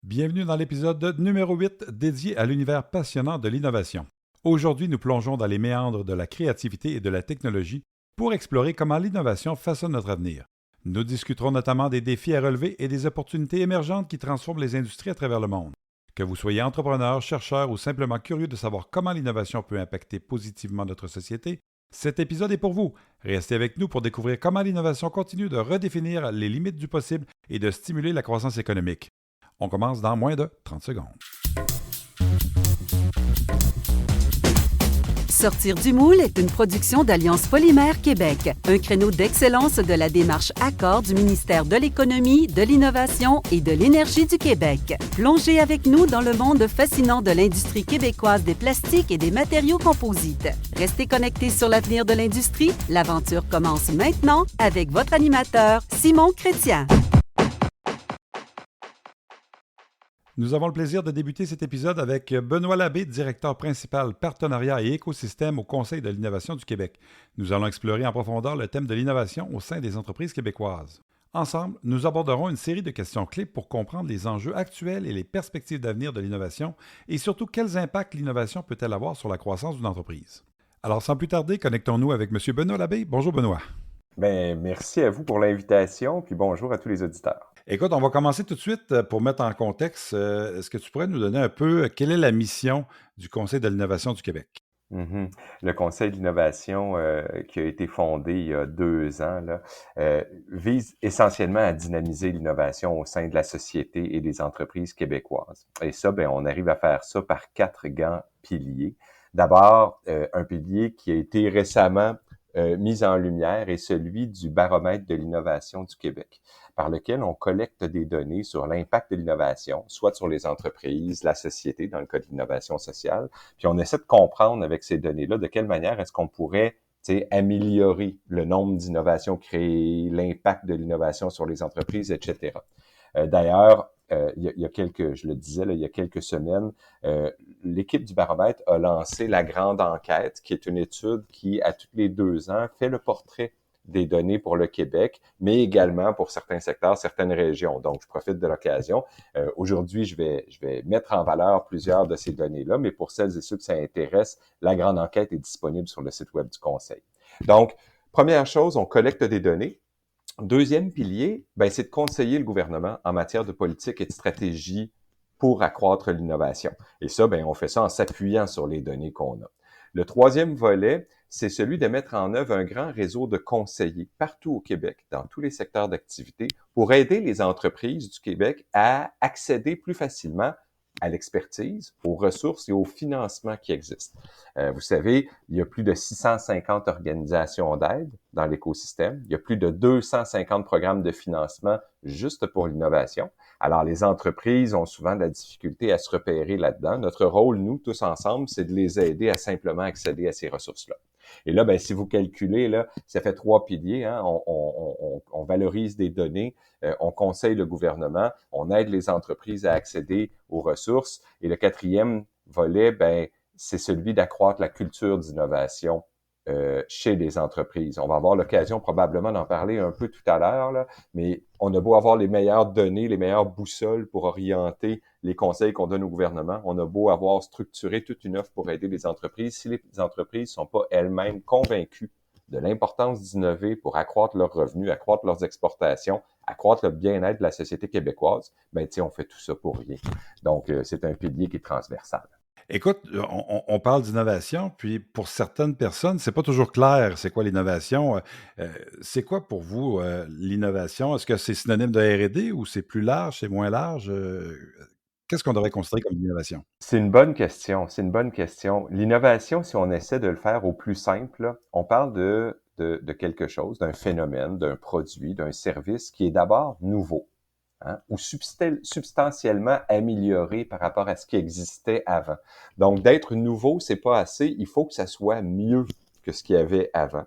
Bienvenue dans l'épisode numéro 8 dédié à l'univers passionnant de l'innovation. Aujourd'hui, nous plongeons dans les méandres de la créativité et de la technologie pour explorer comment l'innovation façonne notre avenir. Nous discuterons notamment des défis à relever et des opportunités émergentes qui transforment les industries à travers le monde. Que vous soyez entrepreneur, chercheur ou simplement curieux de savoir comment l'innovation peut impacter positivement notre société, cet épisode est pour vous. Restez avec nous pour découvrir comment l'innovation continue de redéfinir les limites du possible et de stimuler la croissance économique. On commence dans moins de 30 secondes. Sortir du moule est une production d'Alliance Polymère Québec, un créneau d'excellence de la démarche Accord du ministère de l'Économie, de l'Innovation et de l'Énergie du Québec. Plongez avec nous dans le monde fascinant de l'industrie québécoise des plastiques et des matériaux composites. Restez connectés sur l'avenir de l'industrie. L'aventure commence maintenant avec votre animateur, Simon Chrétien. Nous avons le plaisir de débuter cet épisode avec Benoît Labbé, directeur principal partenariat et écosystème au Conseil de l'innovation du Québec. Nous allons explorer en profondeur le thème de l'innovation au sein des entreprises québécoises. Ensemble, nous aborderons une série de questions clés pour comprendre les enjeux actuels et les perspectives d'avenir de l'innovation et surtout quels impacts l'innovation peut-elle avoir sur la croissance d'une entreprise. Alors sans plus tarder, connectons-nous avec M. Benoît Labbé. Bonjour Benoît. Merci à vous pour l'invitation, puis bonjour à tous les auditeurs. Écoute, on va commencer tout de suite pour mettre en contexte. Est-ce que tu pourrais nous donner un peu quelle est la mission du Conseil de l'innovation du Québec? Le Conseil de l'innovation qui a été fondé il y a 2 ans là, vise essentiellement à dynamiser l'innovation au sein de la société et des entreprises québécoises. Et ça, on arrive à faire ça par 4 grands piliers. D'abord, un pilier qui a été récemment mis en lumière est celui du baromètre de l'innovation du Québec, par lequel on collecte des données sur l'impact de l'innovation, soit sur les entreprises, la société, dans le cas de l'innovation sociale, puis on essaie de comprendre avec ces données-là de quelle manière est-ce qu'on pourrait améliorer le nombre d'innovations créées, l'impact de l'innovation sur les entreprises, etc. D'ailleurs, il y a je le disais, il y a quelques semaines, l'équipe du baromètre a lancé la grande enquête, qui est une étude qui, à tous les 2 ans, fait le portrait des données pour le Québec, mais également pour certains secteurs, certaines régions. Donc, je profite de l'occasion. Aujourd'hui, je vais mettre en valeur plusieurs de ces données-là, mais pour celles et ceux que ça intéresse, la grande enquête est disponible sur le site web du Conseil. Donc, première chose, on collecte des données. Deuxième pilier, c'est de conseiller le gouvernement en matière de politique et de stratégie pour accroître l'innovation. Et ça, on fait ça en s'appuyant sur les données qu'on a. Le troisième volet, c'est celui de mettre en œuvre un grand réseau de conseillers partout au Québec, dans tous les secteurs d'activité, pour aider les entreprises du Québec à accéder plus facilement à l'expertise, aux ressources et au financement qui existent. Vous savez, il y a plus de 650 organisations d'aide dans l'écosystème. Il y a plus de 250 programmes de financement juste pour l'innovation. Alors, les entreprises ont souvent de la difficulté à se repérer là-dedans. Notre rôle, nous, tous ensemble, c'est de les aider à simplement accéder à ces ressources-là. Et là, si vous calculez, là, ça fait 3 piliers. Hein? On valorise des données, on conseille le gouvernement, on aide les entreprises à accéder aux ressources. Et le 4e volet, c'est celui d'accroître la culture d'innovation chez les entreprises. On va avoir l'occasion probablement d'en parler un peu tout à l'heure, là, mais on a beau avoir les meilleures données, les meilleures boussoles pour orienter les conseils qu'on donne au gouvernement, on a beau avoir structuré toute une offre pour aider les entreprises, si les entreprises sont pas elles-mêmes convaincues de l'importance d'innover pour accroître leurs revenus, accroître leurs exportations, accroître le bien-être de la société québécoise, on fait tout ça pour rien. Donc, c'est un pilier qui est transversal. Écoute, on parle d'innovation, puis pour certaines personnes, c'est pas toujours clair c'est quoi l'innovation. C'est quoi pour vous l'innovation? Est-ce que c'est synonyme de R&D ou c'est plus large, c'est moins large? Qu'est-ce qu'on devrait considérer comme l'innovation? C'est une bonne question, c'est une bonne question. L'innovation, si on essaie de le faire au plus simple, là, on parle de quelque chose, d'un phénomène, d'un produit, d'un service qui est d'abord nouveau. Hein, ou substantiellement amélioré par rapport à ce qui existait avant. Donc, d'être nouveau, c'est pas assez. Il faut que ça soit mieux que ce qu'il y avait avant.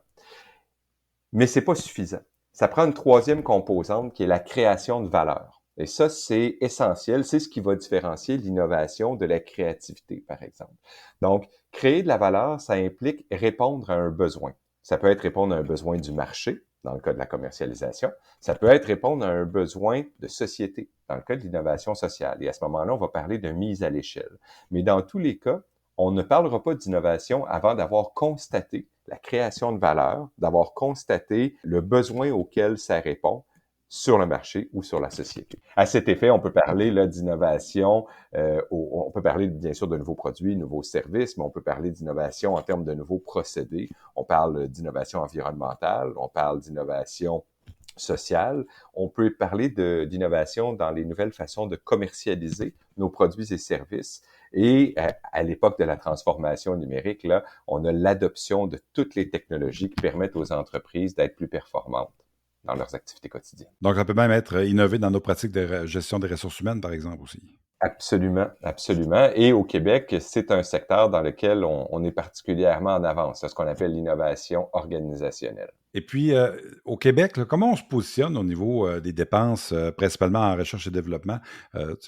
Mais c'est pas suffisant. Ça prend une 3e composante qui est la création de valeur. Et ça, c'est essentiel. C'est ce qui va différencier l'innovation de la créativité, par exemple. Donc, créer de la valeur, ça implique répondre à un besoin. Ça peut être répondre à un besoin du marché, dans le cas de la commercialisation. Ça peut être répondre à un besoin de société, dans le cas de l'innovation sociale. Et à ce moment-là, on va parler de mise à l'échelle. Mais dans tous les cas, on ne parlera pas d'innovation avant d'avoir constaté la création de valeur, d'avoir constaté le besoin auquel ça répond sur le marché ou sur la société. À cet effet, on peut parler là d'innovation, on peut parler bien sûr de nouveaux produits, nouveaux services, mais on peut parler d'innovation en termes de nouveaux procédés. On parle d'innovation environnementale, on parle d'innovation sociale. On peut parler d'innovation dans les nouvelles façons de commercialiser nos produits et services. Et à l'époque de la transformation numérique, là, on a l'adoption de toutes les technologies qui permettent aux entreprises d'être plus performantes dans leurs activités quotidiennes. Donc, ça peut même être innové dans nos pratiques de gestion des ressources humaines, par exemple, aussi. Absolument, absolument. Et au Québec, c'est un secteur dans lequel on est particulièrement en avance. C'est ce qu'on appelle l'innovation organisationnelle. Et puis, au Québec, là, comment on se positionne au niveau des dépenses, principalement en recherche et développement?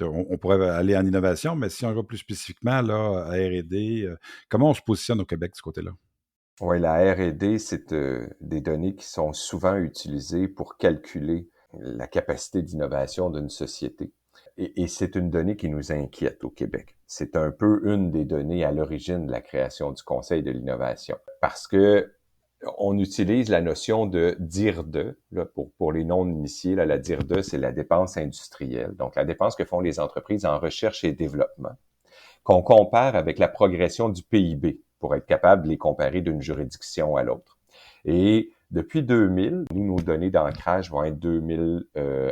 On pourrait aller en innovation, mais si on va plus spécifiquement là, à R&D, comment on se positionne au Québec de ce côté-là? Oui, la R&D, c'est des données qui sont souvent utilisées pour calculer la capacité d'innovation d'une société. Et c'est une donnée qui nous inquiète au Québec. C'est un peu une des données à l'origine de la création du Conseil de l'innovation. Parce que on utilise la notion de DIRDE, là, pour les non-initiés. Là, la DIRDE, c'est la dépense industrielle. Donc, la dépense que font les entreprises en recherche et développement, qu'on compare avec la progression du PIB pour être capable de les comparer d'une juridiction à l'autre. Et depuis 2000, nos données d'ancrage vont être 2000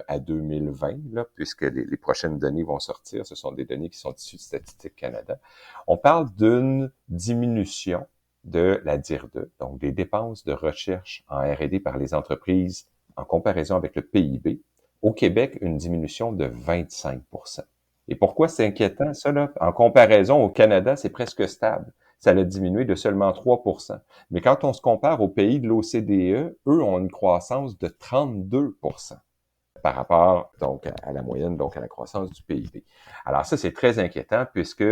à 2020, là, puisque les prochaines données vont sortir. Ce sont des données qui sont issues de Statistique Canada. On parle d'une diminution de la DIRDE, donc des dépenses de recherche en R&D par les entreprises en comparaison avec le PIB. Au Québec, une diminution de 25%. Et pourquoi c'est inquiétant, ça, là? En comparaison au Canada, c'est presque stable. Ça a diminué de seulement 3%. Mais quand on se compare aux pays de l'OCDE, eux ont une croissance de 32% par rapport donc à la moyenne, donc à la croissance du PIB. Alors ça, c'est très inquiétant puisque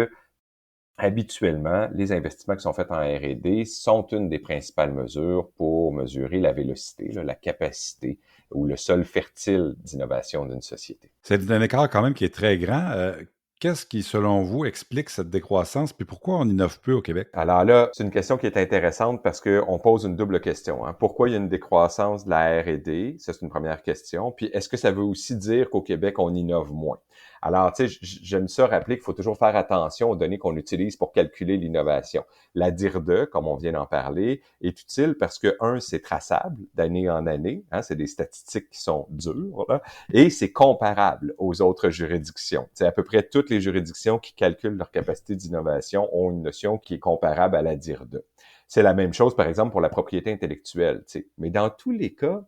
habituellement, les investissements qui sont faits en R&D sont une des principales mesures pour mesurer la vélocité, là, la capacité ou le sol fertile d'innovation d'une société. C'est un écart quand même qui est très grand. Qu'est-ce qui, selon vous, explique cette décroissance, puis pourquoi on innove peu au Québec? Alors là, c'est une question qui est intéressante parce qu'on pose une double question. Hein. Pourquoi il y a une décroissance de la R&D? Ça, c'est une première question. Puis, est-ce que ça veut aussi dire qu'au Québec, on innove moins? Alors, tu sais, j'aime ça rappeler qu'il faut toujours faire attention aux données qu'on utilise pour calculer l'innovation. La DIRDE, comme on vient d'en parler, est utile parce que, c'est traçable d'année en année. Hein, c'est des statistiques qui sont dures, là, et c'est comparable aux autres juridictions. C'est à peu près toutes les juridictions qui calculent leur capacité d'innovation ont une notion qui est comparable à la DIRDE. C'est la même chose, par exemple, pour la propriété intellectuelle. Tu sais. Mais dans tous les cas,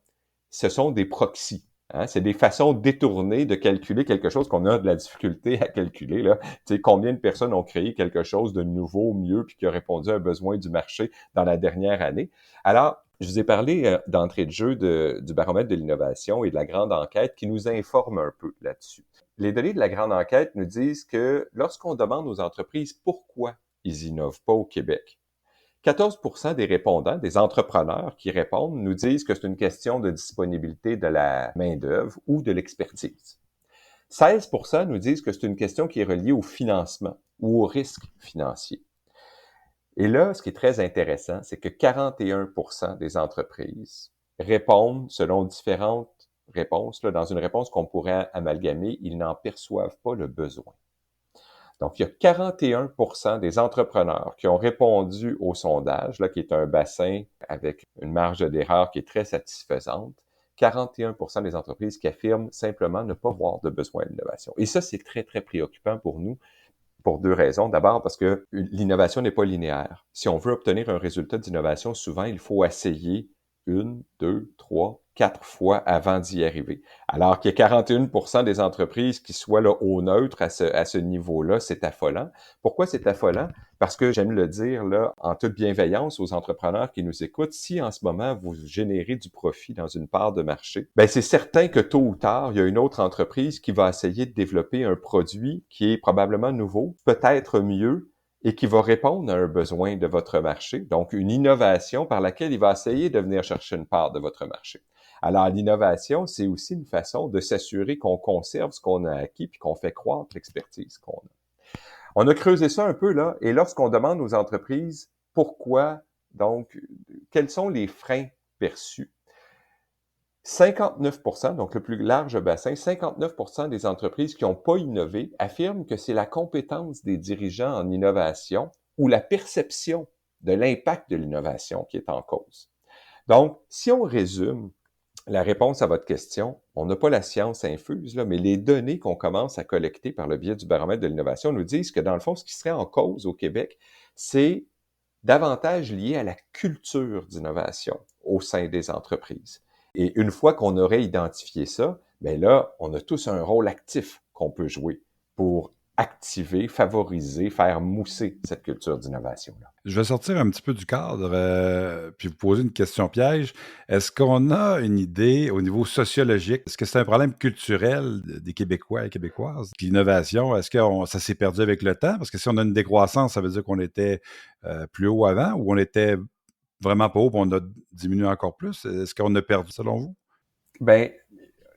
ce sont des proxys. Hein? C'est des façons détournées de calculer quelque chose qu'on a de la difficulté à calculer. Là. Tu sais, combien de personnes ont créé quelque chose de nouveau, mieux, puis qui a répondu à un besoin du marché dans la dernière année. Alors, je vous ai parlé d'entrée de jeu du baromètre de l'innovation et de la grande enquête qui nous informe un peu là-dessus. Les données de la grande enquête nous disent que lorsqu'on demande aux entreprises pourquoi ils innovent pas au Québec, 14% des répondants, des entrepreneurs qui répondent, nous disent que c'est une question de disponibilité de la main-d'œuvre ou de l'expertise. 16% nous disent que c'est une question qui est reliée au financement ou au risque financier. Et là, ce qui est très intéressant, c'est que 41% des entreprises répondent selon différentes réponses. Là, dans une réponse qu'on pourrait amalgamer, ils n'en perçoivent pas le besoin. Donc, il y a 41% des entrepreneurs qui ont répondu au sondage, là, qui est un bassin avec une marge d'erreur qui est très satisfaisante. 41% des entreprises qui affirment simplement ne pas voir de besoin d'innovation. Et ça, c'est très, très préoccupant pour nous pour deux raisons. D'abord, parce que l'innovation n'est pas linéaire. Si on veut obtenir un résultat d'innovation, souvent, il faut essayer 1, 2, 3, 4 fois avant d'y arriver. Alors qu'il y a 41% des entreprises qui soient là au neutre à ce niveau-là, c'est affolant. Pourquoi c'est affolant? Parce que j'aime le dire là en toute bienveillance aux entrepreneurs qui nous écoutent, si en ce moment vous générez du profit dans une part de marché, ben c'est certain que tôt ou tard, il y a une autre entreprise qui va essayer de développer un produit qui est probablement nouveau, peut-être mieux, et qui va répondre à un besoin de votre marché, donc une innovation par laquelle il va essayer de venir chercher une part de votre marché. Alors, l'innovation, c'est aussi une façon de s'assurer qu'on conserve ce qu'on a acquis puis qu'on fait croître l'expertise qu'on a. On a creusé ça un peu, là, et lorsqu'on demande aux entreprises pourquoi, donc, quels sont les freins perçus, 59%, donc le plus large bassin, 59% des entreprises qui n'ont pas innové affirment que c'est la compétence des dirigeants en innovation ou la perception de l'impact de l'innovation qui est en cause. Donc, si on résume la réponse à votre question, on n'a pas la science infuse, là, mais les données qu'on commence à collecter par le biais du baromètre de l'innovation nous disent que, dans le fond, ce qui serait en cause au Québec, c'est davantage lié à la culture d'innovation au sein des entreprises. Et une fois qu'on aurait identifié ça, bien là, on a tous un rôle actif qu'on peut jouer pour activer, favoriser, faire mousser cette culture d'innovation-là. Je vais sortir un petit peu du cadre, puis vous poser une question piège. Est-ce qu'on a une idée au niveau sociologique? Est-ce que c'est un problème culturel des Québécois et Québécoises? Puis l'innovation, est-ce que ça s'est perdu avec le temps? Parce que si on a une décroissance, ça veut dire qu'on était plus haut avant ou on était vraiment pas haut, puis on a diminué encore plus. Est-ce qu'on a perdu, selon vous? Ben,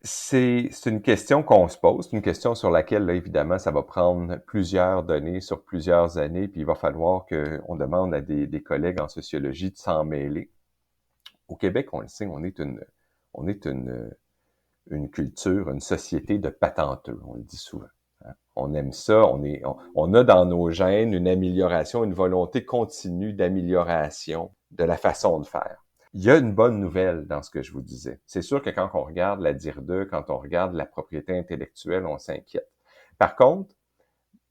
c'est une question qu'on se pose, c'est une question sur laquelle, là, évidemment, ça va prendre plusieurs données sur plusieurs années, puis il va falloir qu'on demande à des collègues en sociologie de s'en mêler. Au Québec, on le sait, on est une culture, une société de patenteux, on le dit souvent. Hein. On aime ça, on a dans nos gènes une amélioration, une volonté continue d'amélioration de la façon de faire. Il y a une bonne nouvelle dans ce que je vous disais. C'est sûr que quand on regarde la DIRDE, quand on regarde la propriété intellectuelle, on s'inquiète. Par contre,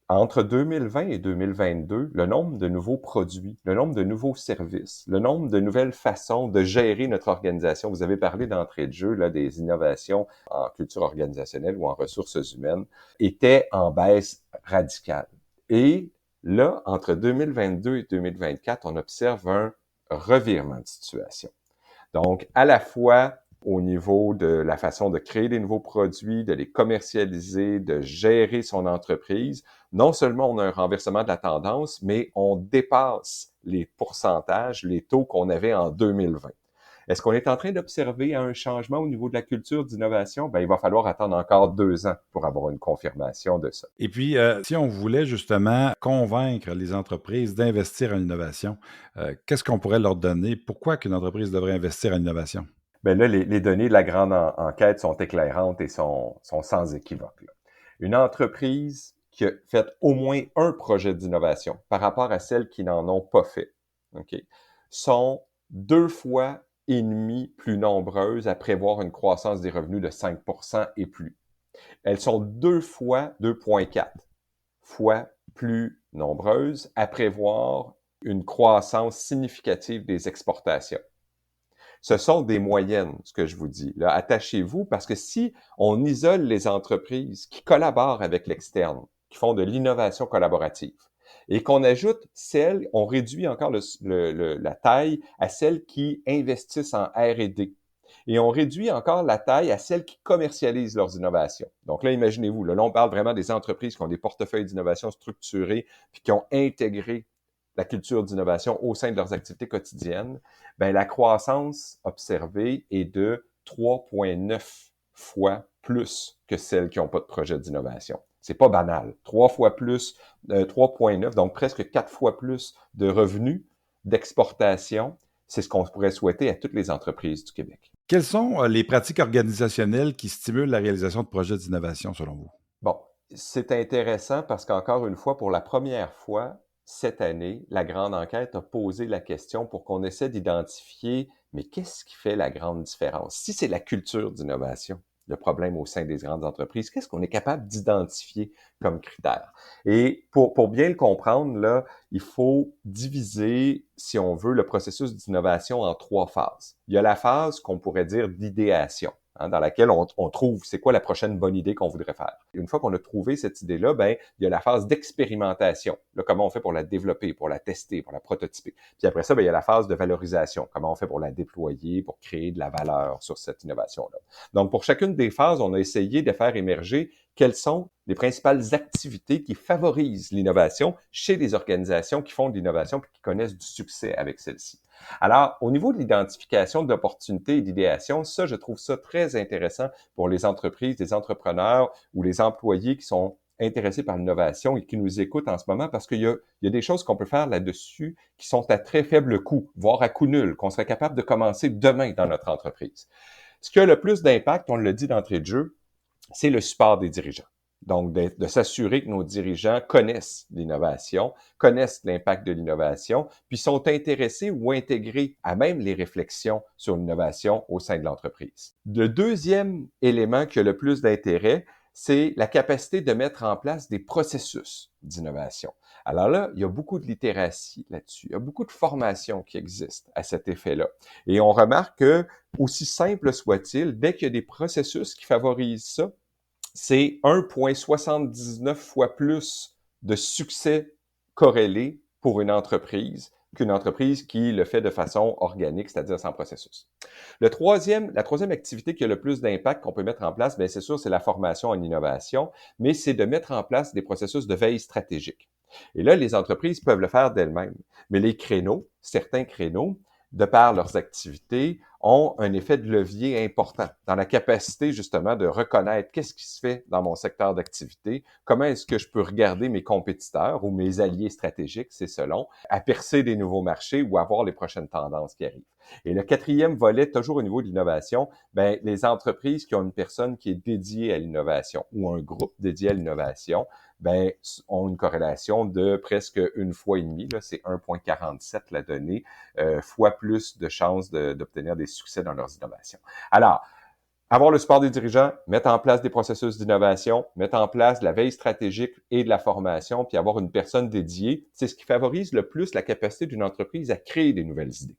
entre 2020 et 2022, le nombre de nouveaux produits, le nombre de nouveaux services, le nombre de nouvelles façons de gérer notre organisation, vous avez parlé d'entrée de jeu, là, des innovations en culture organisationnelle ou en ressources humaines, était en baisse radicale. Et là, entre 2022 et 2024, on observe un revirement de situation. Donc, à la fois au niveau de la façon de créer des nouveaux produits, de les commercialiser, de gérer son entreprise, non seulement on a un renversement de la tendance, mais on dépasse les pourcentages, les taux qu'on avait en 2020. Est-ce qu'on est en train d'observer un changement au niveau de la culture d'innovation? Ben, il va falloir attendre encore 2 ans pour avoir une confirmation de ça. Et puis, si on voulait justement convaincre les entreprises d'investir en innovation, qu'est-ce qu'on pourrait leur donner? Pourquoi qu'une entreprise devrait investir en innovation? Bien là, les données de la grande enquête sont éclairantes et sont sans équivoque. Là. Une entreprise qui a fait au moins un projet d'innovation par rapport à celles qui n'en ont pas fait, okay, sont 2,5 fois plus nombreuses à prévoir une croissance des revenus de 5% et plus. Elles sont 2,4 fois plus nombreuses à prévoir une croissance significative des exportations. Ce sont des moyennes, ce que je vous dis. Là, attachez-vous, parce que si on isole les entreprises qui collaborent avec l'externe, qui font de l'innovation collaborative, et qu'on ajoute celles, on réduit encore la taille à celles qui investissent en R&D. Et on réduit encore la taille à celles qui commercialisent leurs innovations. Donc là, imaginez-vous, là, on parle vraiment des entreprises qui ont des portefeuilles d'innovation structurés, puis qui ont intégré la culture d'innovation au sein de leurs activités quotidiennes. Bien, la croissance observée est de 3,9 fois plus que celles qui n'ont pas de projet d'innovation. C'est pas banal. 3 fois plus, 3,9, donc presque 4 fois plus de revenus d'exportation. C'est ce qu'on pourrait souhaiter à toutes les entreprises du Québec. Quelles sont les pratiques organisationnelles qui stimulent la réalisation de projets d'innovation, selon vous? Bon, c'est intéressant parce qu'encore une fois, pour la première fois, cette année, la grande enquête a posé la question pour qu'on essaie d'identifier, mais qu'est-ce qui fait la grande différence? Si c'est la culture d'innovation, le problème au sein des grandes entreprises, qu'est-ce qu'on est capable d'identifier comme critère? Et pour bien le comprendre, là, il faut diviser, si on veut, le processus d'innovation en 3 phases. Il y a la phase qu'on pourrait dire d'idéation, dans laquelle on trouve c'est quoi la prochaine bonne idée qu'on voudrait faire. Une fois qu'on a trouvé cette idée-là, ben il y a la phase d'expérimentation. Là, comment on fait pour la développer, pour la tester, pour la prototyper. Puis après ça, ben il y a la phase de valorisation. Comment on fait pour la déployer, pour créer de la valeur sur cette innovation-là. Donc, pour chacune des phases, on a essayé de faire émerger quelles sont les principales activités qui favorisent l'innovation chez les organisations qui font de l'innovation et qui connaissent du succès avec celle-ci. Alors, au niveau de l'identification de l'opportunité et d'idéation, ça, je trouve ça très intéressant pour les entreprises, les entrepreneurs ou les employés qui sont intéressés par l'innovation et qui nous écoutent en ce moment parce qu'il y a des choses qu'on peut faire là-dessus qui sont à très faible coût, voire à coût nul, qu'on serait capable de commencer demain dans notre entreprise. Ce qui a le plus d'impact, on le dit d'entrée de jeu, c'est le support des dirigeants. Donc, de s'assurer que nos dirigeants connaissent l'innovation, connaissent l'impact de l'innovation, puis sont intéressés ou intégrés à même les réflexions sur l'innovation au sein de l'entreprise. Le deuxième élément qui a le plus d'intérêt, c'est la capacité de mettre en place des processus d'innovation. Alors là, il y a beaucoup de littératie là-dessus. Il y a beaucoup de formations qui existent à cet effet-là. Et on remarque que, aussi simple soit-il, dès qu'il y a des processus qui favorisent ça, c'est 1,79 fois plus de succès corrélé pour une entreprise qu'une entreprise qui le fait de façon organique, c'est-à-dire sans processus. La troisième activité qui a le plus d'impact qu'on peut mettre en place, bien, c'est sûr, c'est la formation en innovation, mais c'est de mettre en place des processus de veille stratégique. Et là, les entreprises peuvent le faire d'elles-mêmes. Mais les créneaux, certains créneaux, de par leurs activités, ont un effet de levier important dans la capacité justement de reconnaître qu'est-ce qui se fait dans mon secteur d'activité, comment est-ce que je peux regarder mes compétiteurs ou mes alliés stratégiques, c'est selon, à percer des nouveaux marchés ou à voir les prochaines tendances qui arrivent. Et le quatrième volet, toujours au niveau de l'innovation, ben les entreprises qui ont une personne qui est dédiée à l'innovation ou un groupe dédié à l'innovation, ben ont une corrélation de presque 1,5 fois, là, c'est 1,47 la donnée, fois plus de chances d'obtenir des succès dans leurs innovations. Alors, avoir le support des dirigeants, mettre en place des processus d'innovation, mettre en place la veille stratégique et de la formation, puis avoir une personne dédiée, c'est ce qui favorise le plus la capacité d'une entreprise à créer des nouvelles idées.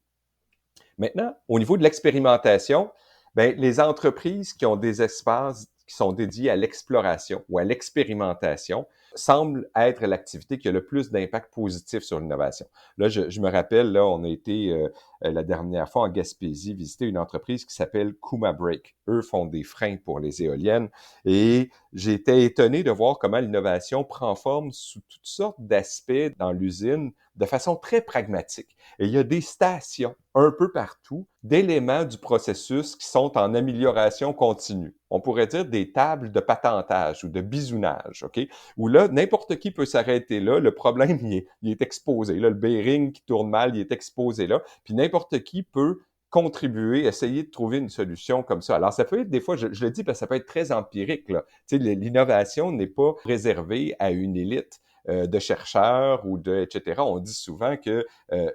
Maintenant, au niveau de l'expérimentation, bien, les entreprises qui ont des espaces qui sont dédiés à l'exploration ou à l'expérimentation semblent être l'activité qui a le plus d'impact positif sur l'innovation. Là, je me rappelle, là, on a été la dernière fois en Gaspésie visiter une entreprise qui s'appelle Kuma Brake. Eux font des freins pour les éoliennes et j'étais étonné de voir comment l'innovation prend forme sous toutes sortes d'aspects dans l'usine de façon très pragmatique. Et il y a des stations un peu partout d'éléments du processus qui sont en amélioration continue. On pourrait dire des tables de patentage ou de bisounage, OK? Où là, n'importe qui peut s'arrêter là. Le problème, il est exposé. Là, le bearing qui tourne mal, il est exposé là. Puis n'importe qui peut contribuer, essayer de trouver une solution comme ça. Alors, ça peut être des fois, je le dis parce que ça peut être très empirique, là. Tu sais, l'innovation n'est pas réservée à une élite de chercheurs ou etc. On dit souvent que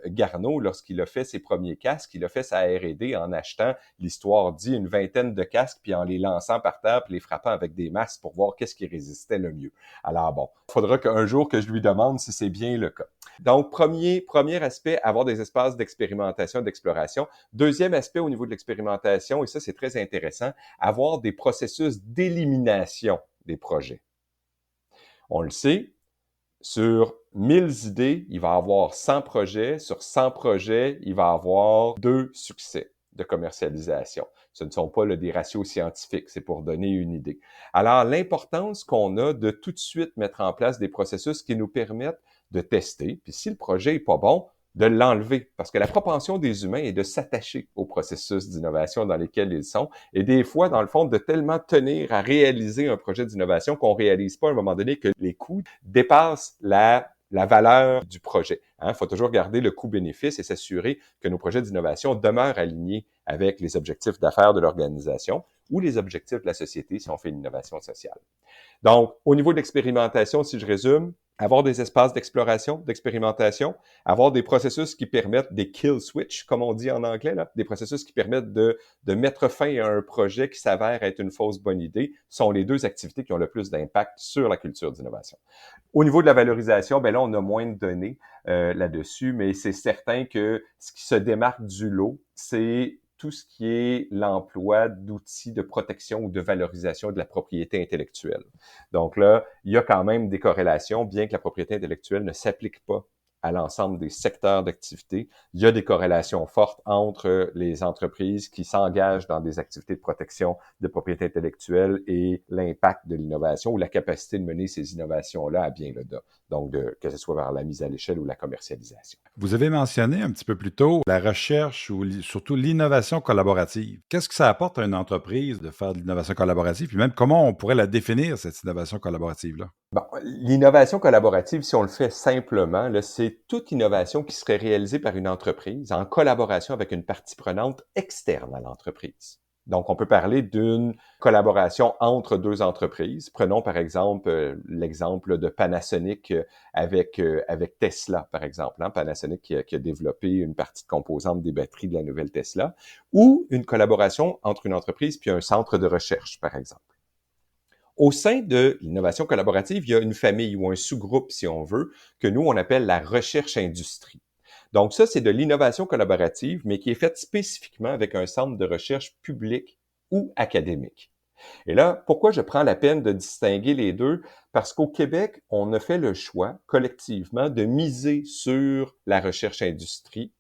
Garneau, lorsqu'il a fait ses premiers casques, il a fait sa R&D en achetant, l'histoire dit, une vingtaine de casques, puis en les lançant par terre, puis les frappant avec des masses pour voir qu'est-ce qui résistait le mieux. Alors bon, il faudra qu'un jour que je lui demande si c'est bien le cas. Donc, premier aspect, avoir des espaces d'expérimentation, d'exploration. Deuxième aspect au niveau de l'expérimentation, et ça c'est très intéressant, avoir des processus d'élimination des projets. On le sait, sur 1000 idées, il va y avoir 100 projets. Sur 100 projets, il va y avoir 2 succès de commercialisation. Ce ne sont pas des ratios scientifiques, c'est pour donner une idée. Alors, l'importance qu'on a de tout de suite mettre en place des processus qui nous permettent de tester, puis si le projet est pas bon, de l'enlever. Parce que la propension des humains est de s'attacher aux processus d'innovation dans lesquels ils sont. Et des fois, dans le fond, de tellement tenir à réaliser un projet d'innovation qu'on réalise pas à un moment donné que les coûts dépassent la valeur du projet. Il faut toujours garder le coût-bénéfice et s'assurer que nos projets d'innovation demeurent alignés avec les objectifs d'affaires de l'organisation ou les objectifs de la société si on fait une innovation sociale. Donc, au niveau de l'expérimentation, si je résume, avoir des espaces d'exploration, d'expérimentation, avoir des processus qui permettent des kill switch, comme on dit en anglais, là, des processus qui permettent de mettre fin à un projet qui s'avère être une fausse bonne idée, sont les 2 activités qui ont le plus d'impact sur la culture d'innovation. Au niveau de la valorisation, ben là, on a moins de données là-dessus, mais c'est certain que ce qui se démarque du lot, c'est tout ce qui est l'emploi d'outils de protection ou de valorisation de la propriété intellectuelle. Donc là, il y a quand même des corrélations, bien que la propriété intellectuelle ne s'applique pas à l'ensemble des secteurs d'activité. Il y a des corrélations fortes entre les entreprises qui s'engagent dans des activités de protection de propriété intellectuelle et l'impact de l'innovation ou la capacité de mener ces innovations-là à bien le dos. Donc, que ce soit vers la mise à l'échelle ou la commercialisation. Vous avez mentionné un petit peu plus tôt la recherche ou surtout l'innovation collaborative. Qu'est-ce que ça apporte à une entreprise de faire de l'innovation collaborative? Puis même, comment on pourrait la définir, cette innovation collaborative-là? Bon, l'innovation collaborative, si on le fait simplement, là, c'est toute innovation qui serait réalisée par une entreprise en collaboration avec une partie prenante externe à l'entreprise. Donc, on peut parler d'une collaboration entre deux entreprises. Prenons par exemple l'exemple de Panasonic avec Tesla, par exemple. Panasonic qui a développé une partie de composante des batteries de la nouvelle Tesla, ou une collaboration entre une entreprise puis un centre de recherche, par exemple. Au sein de l'innovation collaborative, il y a une famille ou un sous-groupe, si on veut, que nous, on appelle la recherche-industrie. Donc ça, c'est de l'innovation collaborative, mais qui est faite spécifiquement avec un centre de recherche public ou académique. Et là, pourquoi je prends la peine de distinguer les deux? Parce qu'au Québec, on a fait le choix collectivement de miser sur la recherche-industrie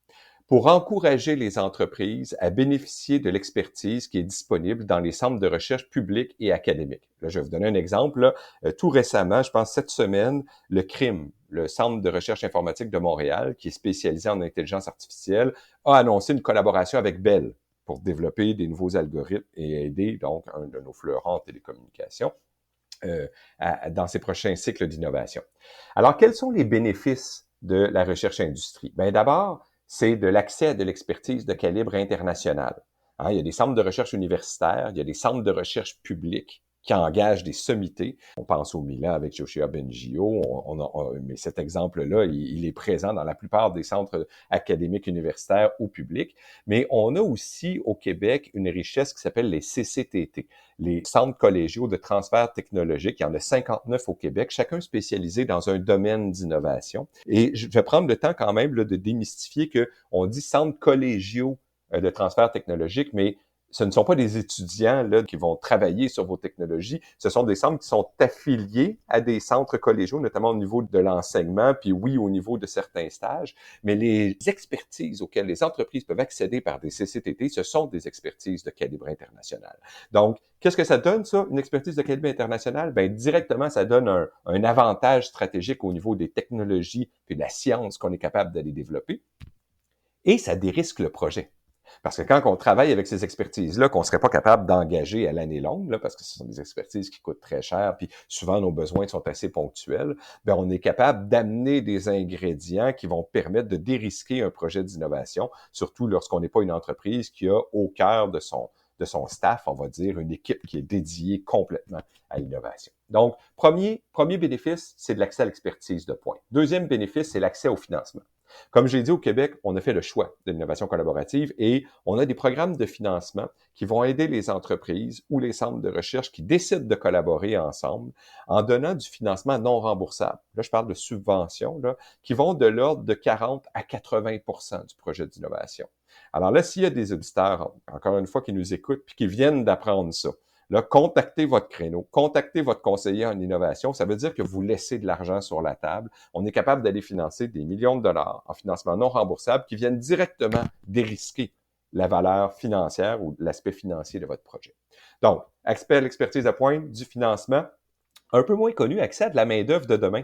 pour encourager les entreprises à bénéficier de l'expertise qui est disponible dans les centres de recherche publics et académiques. Là, je vais vous donner un exemple. Là. Tout récemment, je pense cette semaine, le CRIM, le Centre de recherche informatique de Montréal, qui est spécialisé en intelligence artificielle, a annoncé une collaboration avec Bell pour développer des nouveaux algorithmes et aider donc un de nos fleurons en télécommunications dans ses prochains cycles d'innovation. Alors, quels sont les bénéfices de la recherche-industrie? Bien, d'abord, c'est de l'accès à de l'expertise de calibre international. Il y a des centres de recherche universitaires, il y a des centres de recherche publics qui engagent des sommités. On pense au Milan avec Joshua Bengio, mais cet exemple-là, il est présent dans la plupart des centres académiques universitaires ou publics. Mais on a aussi au Québec une richesse qui s'appelle les CCTT, les centres collégiaux de transfert technologique. Il y en a 59 au Québec, chacun spécialisé dans un domaine d'innovation. Et je vais prendre le temps quand même là, de démystifier qu'on dit centres collégiaux de transfert technologique, mais ce ne sont pas des étudiants là, qui vont travailler sur vos technologies. Ce sont des centres qui sont affiliés à des centres collégiaux, notamment au niveau de l'enseignement, puis oui, au niveau de certains stages. Mais les expertises auxquelles les entreprises peuvent accéder par des CCTT, ce sont des expertises de calibre international. Donc, qu'est-ce que ça donne, ça, une expertise de calibre international? Bien, directement, ça donne un avantage stratégique au niveau des technologies et de la science qu'on est capable d'aller développer. Et ça dérisque le projet. Parce que quand on travaille avec ces expertises-là, qu'on ne serait pas capable d'engager à l'année longue, là, parce que ce sont des expertises qui coûtent très cher, puis souvent nos besoins sont assez ponctuels, bien, on est capable d'amener des ingrédients qui vont permettre de dérisquer un projet d'innovation, surtout lorsqu'on n'est pas une entreprise qui a au cœur de son staff, on va dire, une équipe qui est dédiée complètement à l'innovation. Donc, premier bénéfice, c'est de l'accès à l'expertise de pointe. Deuxième bénéfice, c'est l'accès au financement. Comme j'ai dit, au Québec, on a fait le choix de l'innovation collaborative et on a des programmes de financement qui vont aider les entreprises ou les centres de recherche qui décident de collaborer ensemble en donnant du financement non remboursable. Là, je parle de subventions là, qui vont de l'ordre de 40 à 80% du projet d'innovation. Alors là, s'il y a des auditeurs, encore une fois, qui nous écoutent puis qui viennent d'apprendre ça, là, contactez votre créneau, contactez votre conseiller en innovation. Ça veut dire que vous laissez de l'argent sur la table. On est capable d'aller financer des millions de dollars en financement non remboursable qui viennent directement dérisquer la valeur financière ou l'aspect financier de votre projet. Donc, accès à l'expertise à pointe, du financement, un peu moins connu, accès à de la main-d'œuvre de demain.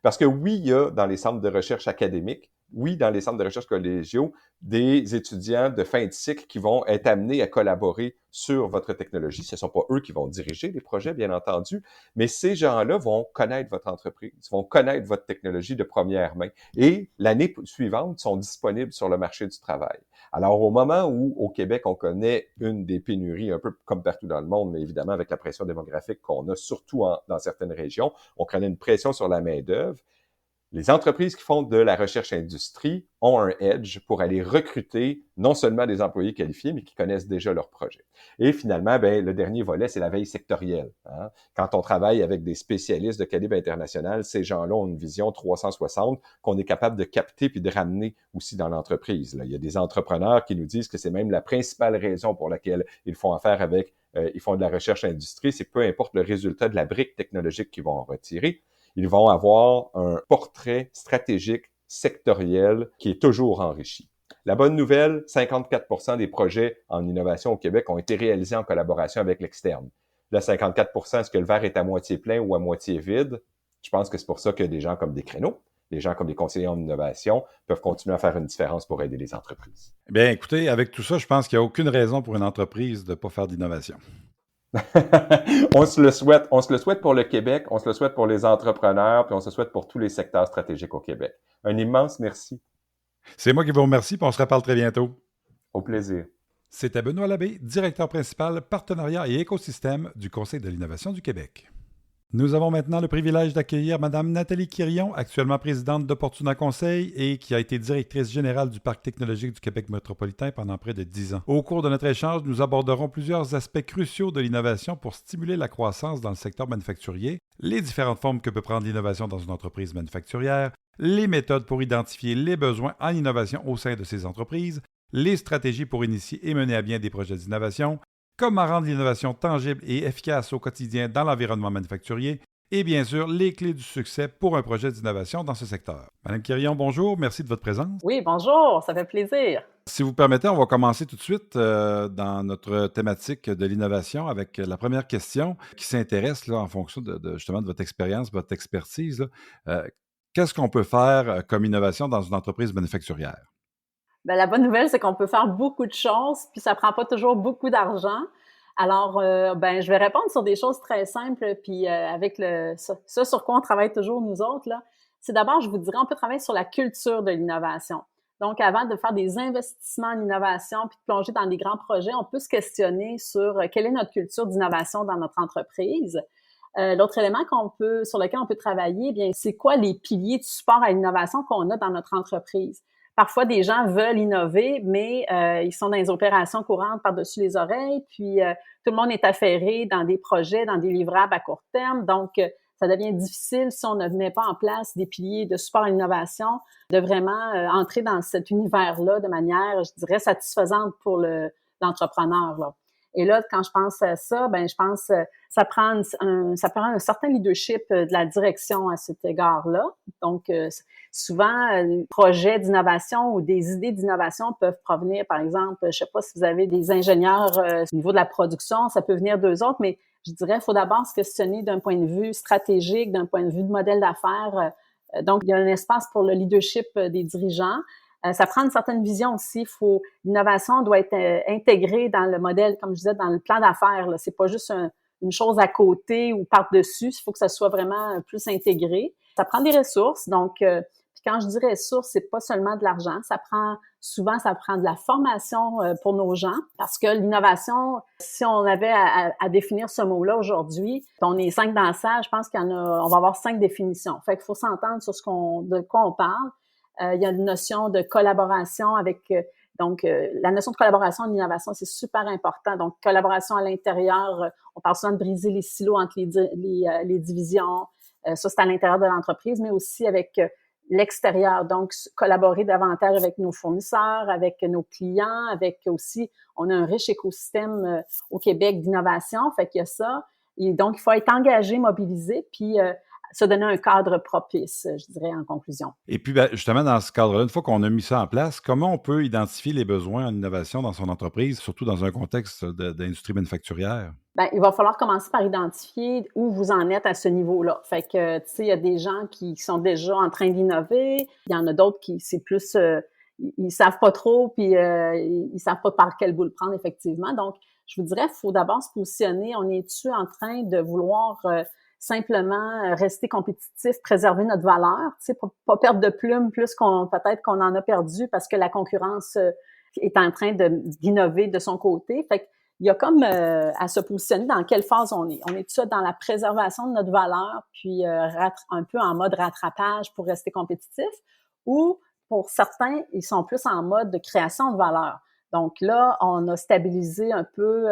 Parce que oui, il y a dans les centres de recherche académiques, oui, dans les centres de recherche collégiaux, des étudiants de fin de cycle qui vont être amenés à collaborer sur votre technologie. Ce ne sont pas eux qui vont diriger les projets, bien entendu, mais ces gens-là vont connaître votre entreprise, vont connaître votre technologie de première main et l'année suivante sont disponibles sur le marché du travail. Alors, au moment où, au Québec, on connaît une des pénuries, un peu comme partout dans le monde, mais évidemment avec la pression démographique qu'on a surtout dans certaines régions, on connaît une pression sur la main-d'œuvre. Les entreprises qui font de la recherche-industrie ont un edge pour aller recruter non seulement des employés qualifiés, mais qui connaissent déjà leur projet. Et finalement, ben, le dernier volet, c'est la veille sectorielle. Quand on travaille avec des spécialistes de calibre international, ces gens-là ont une vision 360 qu'on est capable de capter puis de ramener aussi dans l'entreprise. Là, il y a des entrepreneurs qui nous disent que c'est même la principale raison pour laquelle ils font affaire avec, ils font de la recherche-industrie, c'est peu importe le résultat de la brique technologique qu'ils vont en retirer, ils vont avoir un portrait stratégique sectoriel qui est toujours enrichi. La bonne nouvelle, 54% des projets en innovation au Québec ont été réalisés en collaboration avec l'externe. Là, 54%, est-ce que le verre est à moitié plein ou à moitié vide? Je pense que c'est pour ça que des gens comme des créneaux, des gens comme des conseillers en innovation peuvent continuer à faire une différence pour aider les entreprises. Bien, écoutez, avec tout ça, je pense qu'il n'y a aucune raison pour une entreprise de ne pas faire d'innovation. On se le souhaite pour le Québec, on se le souhaite pour les entrepreneurs, puis on se le souhaite pour tous les secteurs stratégiques au Québec. Un immense merci. C'est moi qui vous remercie, puis on se reparle très bientôt. Au plaisir. C'était Benoît Labbé, directeur principal, partenariat et écosystème du Conseil de l'innovation du Québec. Nous avons maintenant le privilège d'accueillir Mme Nathalie Quirion, actuellement présidente d'Opportuna Conseil et qui a été directrice générale du Parc technologique du Québec métropolitain pendant près de 10 ans. Au cours de notre échange, nous aborderons plusieurs aspects cruciaux de l'innovation pour stimuler la croissance dans le secteur manufacturier, les différentes formes que peut prendre l'innovation dans une entreprise manufacturière, les méthodes pour identifier les besoins en innovation au sein de ces entreprises, les stratégies pour initier et mener à bien des projets d'innovation, comment rendre l'innovation tangible et efficace au quotidien dans l'environnement manufacturier et bien sûr les clés du succès pour un projet d'innovation dans ce secteur. Madame Quirion, bonjour, merci de votre présence. Oui, bonjour, ça fait plaisir. Si vous permettez, on va commencer tout de suite dans notre thématique de l'innovation avec la première question qui s'intéresse là, en fonction justement de votre expérience, votre expertise. Qu'est-ce qu'on peut faire comme innovation dans une entreprise manufacturière? Bien, la bonne nouvelle, c'est qu'on peut faire beaucoup de choses, puis ça prend pas toujours beaucoup d'argent. Alors, je vais répondre sur des choses très simples, puis avec ce sur quoi on travaille toujours nous autres, là, c'est d'abord, je vous dirais, on peut travailler sur la culture de l'innovation. Donc, avant de faire des investissements en innovation puis de plonger dans des grands projets, on peut se questionner sur quelle est notre culture d'innovation dans notre entreprise. L'autre élément sur lequel on peut travailler, eh bien, c'est quoi les piliers du support à l'innovation qu'on a dans notre entreprise? Parfois, des gens veulent innover, mais ils sont dans les opérations courantes par-dessus les oreilles, puis tout le monde est affairé dans des projets, dans des livrables à court terme. Donc, ça devient difficile si on ne met pas en place des piliers de support à l'innovation, de vraiment entrer dans cet univers-là de manière, je dirais, satisfaisante pour l'entrepreneur, là. Et là, quand je pense à ça, je pense ça prend un certain leadership de la direction à cet égard-là. Donc, souvent, les projets d'innovation ou des idées d'innovation peuvent provenir, par exemple, je sais pas si vous avez des ingénieurs au niveau de la production, ça peut venir d'eux autres, mais je dirais qu'il faut d'abord se questionner d'un point de vue stratégique, d'un point de vue de modèle d'affaires. Donc, il y a un espace pour le leadership des dirigeants. Ça prend une certaine vision aussi. L'innovation doit être intégrée dans le modèle, comme je disais, dans le plan d'affaires. Là. C'est pas juste une chose à côté ou par-dessus. Il faut que ça soit vraiment plus intégré. Ça prend des ressources. Donc, puis quand je dis ressources, c'est pas seulement de l'argent. Ça prend de la formation pour nos gens. Parce que l'innovation, si on avait à définir ce mot-là aujourd'hui, on est 5 dans la salle, je pense on va avoir 5 définitions. Fait qu'il faut s'entendre sur de quoi on parle. Il y a une notion de collaboration avec la notion de collaboration en innovation, c'est super important. Donc, collaboration à l'intérieur, on parle souvent de briser les silos entre les divisions. Ça, c'est à l'intérieur de l'entreprise, mais aussi avec l'extérieur. Donc, collaborer davantage avec nos fournisseurs, avec nos clients, on a un riche écosystème au Québec d'innovation, fait qu'il y a ça. Et donc, il faut être engagé, mobilisé, puis se donner un cadre propice, je dirais, en conclusion. Et puis, justement, dans ce cadre-là, une fois qu'on a mis ça en place, comment on peut identifier les besoins en innovation dans son entreprise, surtout dans un contexte d'industrie manufacturière? Il va falloir commencer par identifier où vous en êtes à ce niveau-là. Fait que, tu sais, il y a des gens qui sont déjà en train d'innover. Il y en a d'autres qui, c'est plus, ils savent pas trop, puis ils savent pas par quel bout le prendre, effectivement. Donc, je vous dirais, il faut d'abord se positionner. On est-tu en train de vouloir simplement rester compétitif, préserver notre valeur, tu sais, pas perdre de plume plus peut-être qu'on en a perdu parce que la concurrence est en train d'innover de son côté. Fait qu'il y a comme à se positionner dans quelle phase on est. On est ça dans la préservation de notre valeur, puis un peu en mode rattrapage pour rester compétitif, ou pour certains, ils sont plus en mode de création de valeur. Donc là, on a stabilisé un peu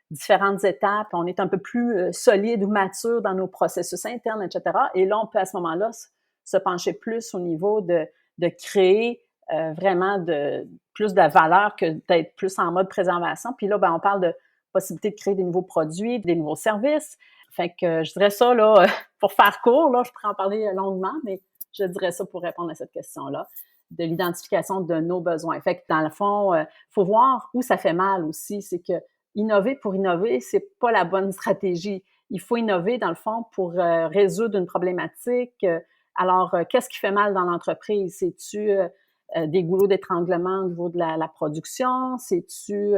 différentes étapes, on est un peu plus solide ou mature dans nos processus internes, etc. Et là, on peut à ce moment-là se pencher plus au niveau de créer vraiment plus de valeur que d'être plus en mode préservation. Puis là, on parle de possibilité de créer des nouveaux produits, des nouveaux services. Fait que je dirais ça, là, pour faire court, là, je pourrais en parler longuement, mais Je dirais ça pour répondre à cette question-là, de l'identification de nos besoins. Fait que dans le fond, faut voir où ça fait mal aussi. C'est que innover pour innover, c'est pas la bonne stratégie. Il faut innover, dans le fond, pour résoudre une problématique. Alors, qu'est-ce qui fait mal dans l'entreprise? C'est-tu des goulots d'étranglement au niveau de la production? C'est-tu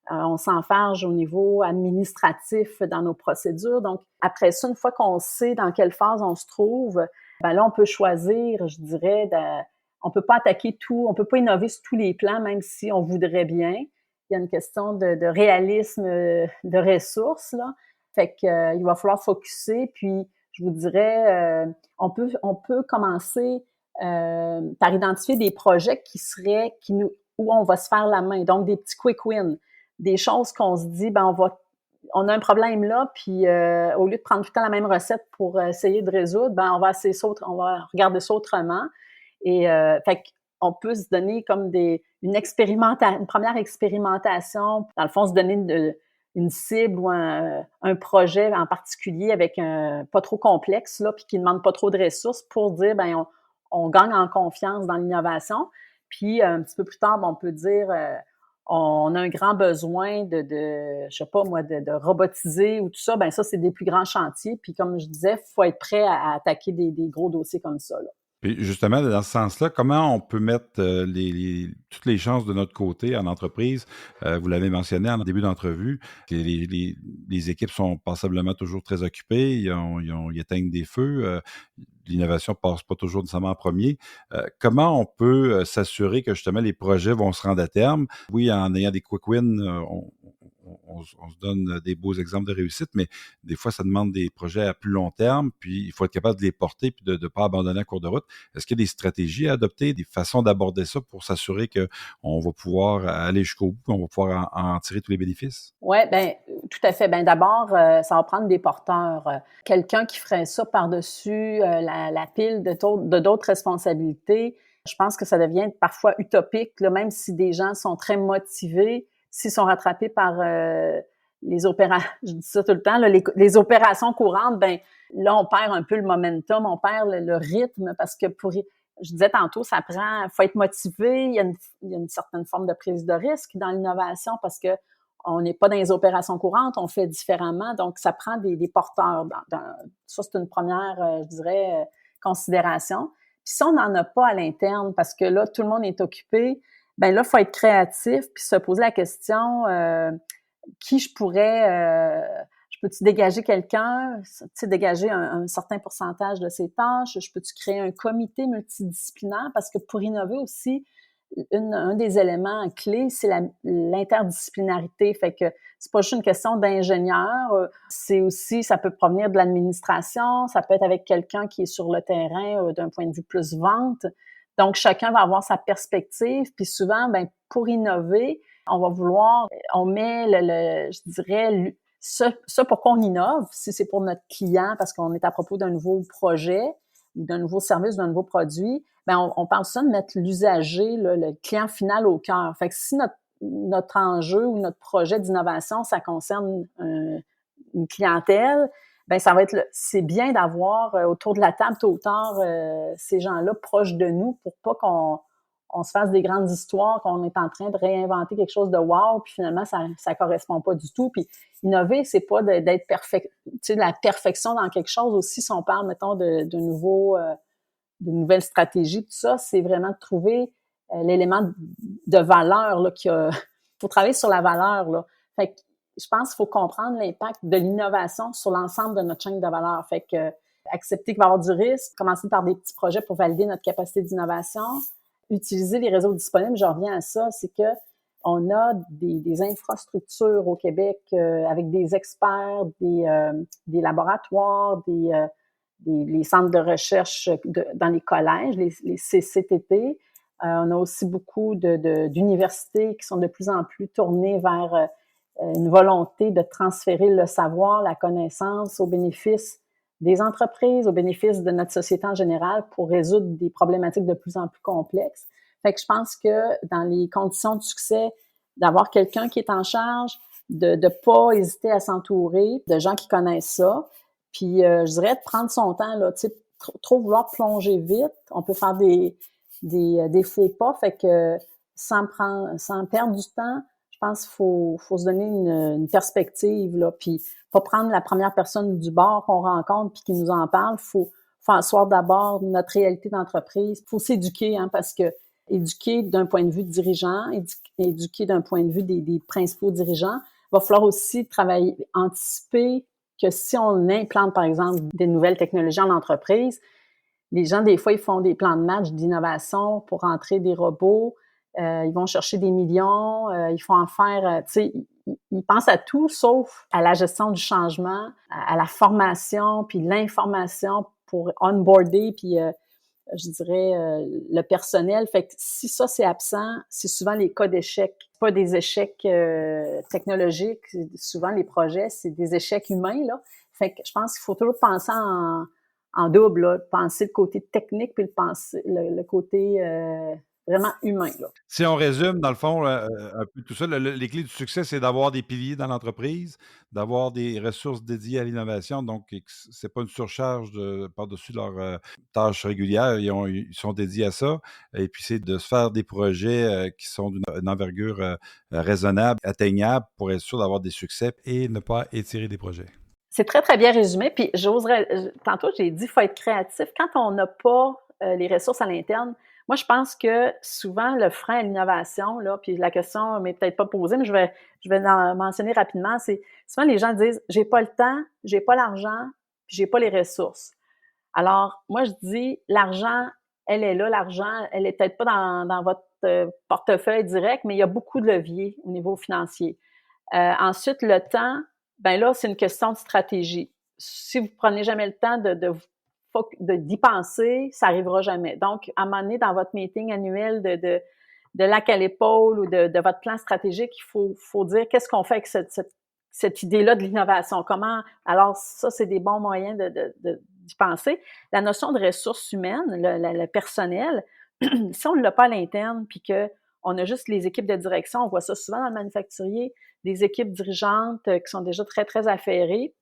on s'enfarge au niveau administratif dans nos procédures? Donc, après ça, une fois qu'on sait dans quelle phase on se trouve, ben là, on peut choisir, je dirais, on peut pas attaquer tout, on peut pas innover sur tous les plans, même si on voudrait bien. Il y a une question de réalisme, de ressources, là. Fait que il va falloir focusser, puis je vous dirais, on peut commencer par identifier des projets où on va se faire la main, donc des petits quick wins, des choses qu'on se dit, ben on a un problème là, puis au lieu de prendre tout le temps la même recette pour essayer de résoudre, ben on va regarder ça autrement. Et fait qu'on peut se donner comme une première expérimentation, dans le fond, se donner une cible ou un projet en particulier avec pas trop complexe, là, puis qui ne demande pas trop de ressources pour dire, ben on gagne en confiance dans l'innovation. Puis un petit peu plus tard, on peut dire, on a un grand besoin je sais pas moi, de robotiser ou tout ça. Ben ça, c'est des plus grands chantiers. Puis comme je disais, il faut être prêt à attaquer des gros dossiers comme ça, là. Puis justement, dans ce sens-là, comment on peut mettre toutes les chances de notre côté en entreprise? Vous l'avez mentionné en début d'entrevue, que les équipes sont passablement toujours très occupées, ils éteignent des feux, l'innovation passe pas toujours nécessairement en premier. Comment on peut s'assurer que justement les projets vont se rendre à terme? Oui, en ayant des quick wins, on se donne des beaux exemples de réussite, mais des fois, ça demande des projets à plus long terme, puis il faut être capable de les porter puis de ne pas abandonner en cours de route. Est-ce qu'il y a des stratégies à adopter, des façons d'aborder ça pour s'assurer qu'on va pouvoir aller jusqu'au bout, on va pouvoir en tirer tous les bénéfices? Oui, bien, tout à fait. Bien, d'abord, ça va prendre des porteurs. Quelqu'un qui ferait ça par-dessus la pile de d'autres responsabilités. Je pense que ça devient parfois utopique, là, même si des gens sont très motivés, s'ils sont rattrapés par les opérations, je dis ça tout le temps, là, les opérations courantes, ben là, on perd un peu le momentum, on perd le rythme, parce que je disais tantôt, faut être motivé, il y a une certaine forme de prise de risque dans l'innovation, parce que on n'est pas dans les opérations courantes, on fait différemment, donc ça prend des porteurs. Ça, c'est une première, je dirais, considération. Puis si on n'en a pas à l'interne, parce que là, tout le monde est occupé, ben là, il faut être créatif, puis se poser la question, je peux-tu dégager quelqu'un, dégager un certain pourcentage de ses tâches, je peux-tu créer un comité multidisciplinaire, parce que pour innover aussi, un des éléments clés, c'est l'interdisciplinarité. Fait que c'est pas juste une question d'ingénieur, c'est aussi, ça peut provenir de l'administration, ça peut être avec quelqu'un qui est sur le terrain d'un point de vue plus vente. Donc, chacun va avoir sa perspective, puis souvent, ben pour innover, on met je dirais, ça pourquoi on innove, si c'est pour notre client, parce qu'on est à propos d'un nouveau projet, ou d'un nouveau service, d'un nouveau produit, ben on parle ça de mettre l'usager, là, le client final au cœur. Fait que si notre enjeu ou notre projet d'innovation, ça concerne une clientèle, ben ça va être c'est bien d'avoir autour de la table tôt ou tard ces gens-là proches de nous pour pas qu'on se fasse des grandes histoires, qu'on est en train de réinventer quelque chose de wow, puis finalement ça correspond pas du tout. Puis innover, c'est pas d'être perfect, tu sais, de la perfection dans quelque chose aussi. Si on parle, mettons, de nouvelles stratégies, tout ça, c'est vraiment de trouver l'élément de valeur là faut travailler sur la valeur là. Fait que je pense qu'il faut comprendre l'impact de l'innovation sur l'ensemble de notre chaîne de valeur. Fait que accepter qu'il va y avoir du risque, commencer par des petits projets pour valider notre capacité d'innovation, utiliser les réseaux disponibles. Je reviens à ça, c'est que on a des infrastructures au Québec avec des experts, des laboratoires, les centres de recherche dans les collèges, les CCTT. On a aussi beaucoup d'universités qui sont de plus en plus tournées vers une volonté de transférer le savoir, la connaissance au bénéfice des entreprises, au bénéfice de notre société en général pour résoudre des problématiques de plus en plus complexes. Fait que je pense que dans les conditions de succès, d'avoir quelqu'un qui est en charge, de pas hésiter à s'entourer de gens qui connaissent ça, puis je dirais de prendre son temps là, tu sais, trop vouloir plonger vite, on peut faire des faux pas. Fait que sans perdre du temps, je pense qu'il faut se donner une perspective, là, puis pas prendre la première personne du bord qu'on rencontre puis qui nous en parle. Faut asseoir d'abord notre réalité d'entreprise. Faut s'éduquer, hein, parce que éduquer d'un point de vue de dirigeant, éduquer d'un point de vue des principaux dirigeants, va falloir aussi travailler, anticiper que si on implante, par exemple, des nouvelles technologies en entreprise, les gens, des fois, ils font des plans de match d'innovation pour entrer des robots, ils vont chercher des millions, ils font en faire, tu sais, ils pensent à tout sauf à la gestion du changement, à la formation, puis l'information pour onboarder, puis je dirais le personnel. Fait que si ça c'est absent, c'est souvent les cas d'échecs, pas des échecs technologiques. Souvent les projets, c'est des échecs humains, là. Fait que je pense qu'il faut toujours penser en double, là, penser le côté technique puis le côté vraiment humain, là. Si on résume, dans le fond, un peu tout ça, les clés du succès, c'est d'avoir des piliers dans l'entreprise, d'avoir des ressources dédiées à l'innovation. Donc, c'est pas une surcharge par-dessus leurs tâches régulières. Ils sont dédiés à ça. Et puis, c'est de se faire des projets qui sont d'une envergure raisonnable, atteignable, pour être sûr d'avoir des succès et ne pas étirer des projets. C'est très, très bien résumé. Puis tantôt, j'ai dit, il faut être créatif. Quand on n'a pas les ressources à l'interne, moi, je pense que souvent, le frein à l'innovation, là, puis la question m'est peut-être pas posée, mais je vais en mentionner rapidement, c'est souvent les gens disent, j'ai pas le temps, j'ai pas l'argent, puis j'ai pas les ressources. Alors, moi, je dis, l'argent, elle est là, l'argent, elle est peut-être pas dans votre portefeuille direct, mais il y a beaucoup de leviers au niveau financier. Ensuite, le temps, ben là, c'est une question de stratégie. Si vous prenez jamais le temps d'y penser, ça arrivera jamais. Donc, à un moment donné, dans votre meeting annuel de lac à l'épaule ou de votre plan stratégique, il faut dire qu'est-ce qu'on fait avec cette idée-là de l'innovation. Comment, alors ça, c'est des bons moyens d'y penser. La notion de ressources humaines, le personnel, si on ne l'a pas à l'interne, puis que on a juste les équipes de direction, on voit ça souvent dans le manufacturier, des équipes dirigeantes qui sont déjà très, très affairées,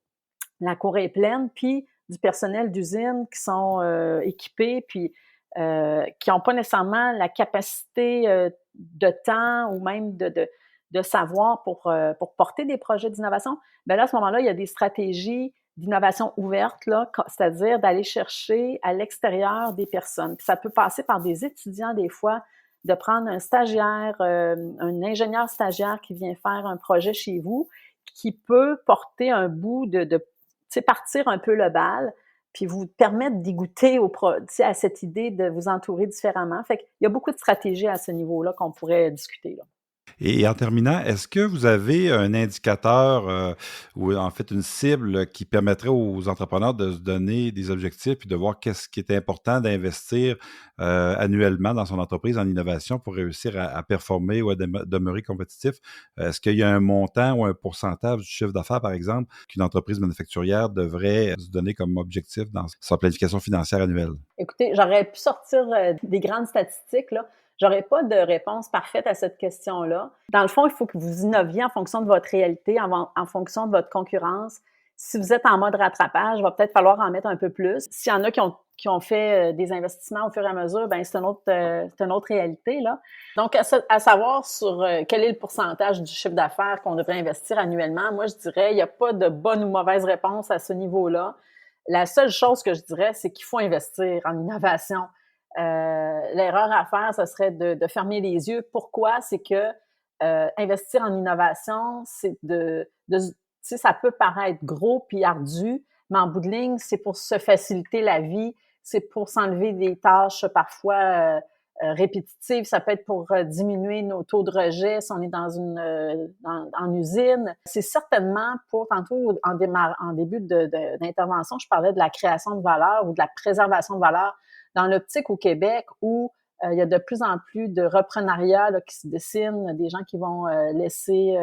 la cour est pleine, puis du personnel d'usine qui sont équipés, puis qui n'ont pas nécessairement la capacité de temps ou même de savoir pour porter des projets d'innovation. Bien là, à ce moment-là, il y a des stratégies d'innovation ouverte, là, c'est-à-dire d'aller chercher à l'extérieur des personnes. Puis ça peut passer par des étudiants des fois, de prendre un stagiaire, un ingénieur stagiaire qui vient faire un projet chez vous, qui peut porter un bout tu sais, partir un peu le bal, puis vous permettre d'y goûter à cette idée de vous entourer différemment. Fait qu'il y a beaucoup de stratégies à ce niveau-là qu'on pourrait discuter, là. Et en terminant, est-ce que vous avez un indicateur ou en fait une cible qui permettrait aux entrepreneurs de se donner des objectifs puis de voir qu'est-ce qui est important d'investir annuellement dans son entreprise en innovation pour réussir à performer ou à demeurer compétitif? Est-ce qu'il y a un montant ou un pourcentage du chiffre d'affaires, par exemple, qu'une entreprise manufacturière devrait se donner comme objectif dans sa planification financière annuelle? Écoutez, j'aurais pu sortir des grandes statistiques, là. J'aurais pas de réponse parfaite à cette question-là. Dans le fond, il faut que vous innoviez en fonction de votre réalité, en fonction de votre concurrence. Si vous êtes en mode rattrapage, il va peut-être falloir en mettre un peu plus. S'il y en a qui ont fait des investissements au fur et à mesure, ben c'est une autre réalité, là. Donc, à savoir sur quel est le pourcentage du chiffre d'affaires qu'on devrait investir annuellement, moi, je dirais, il n'y a pas de bonne ou mauvaise réponse à ce niveau-là. La seule chose que je dirais, c'est qu'il faut investir en innovation. L'erreur à faire, ce serait de fermer les yeux. Pourquoi? C'est que investir en innovation, c'est tu sais, ça peut paraître gros puis ardu, mais en bout de ligne, c'est pour se faciliter la vie, c'est pour s'enlever des tâches parfois répétitives, ça peut être pour diminuer nos taux de rejet si on est en usine. C'est certainement pour, tantôt en début d'intervention, je parlais de la création de valeur ou de la préservation de valeur. Dans l'optique au Québec où il y a de plus en plus de reprenariat là, qui se dessine, des gens qui vont laisser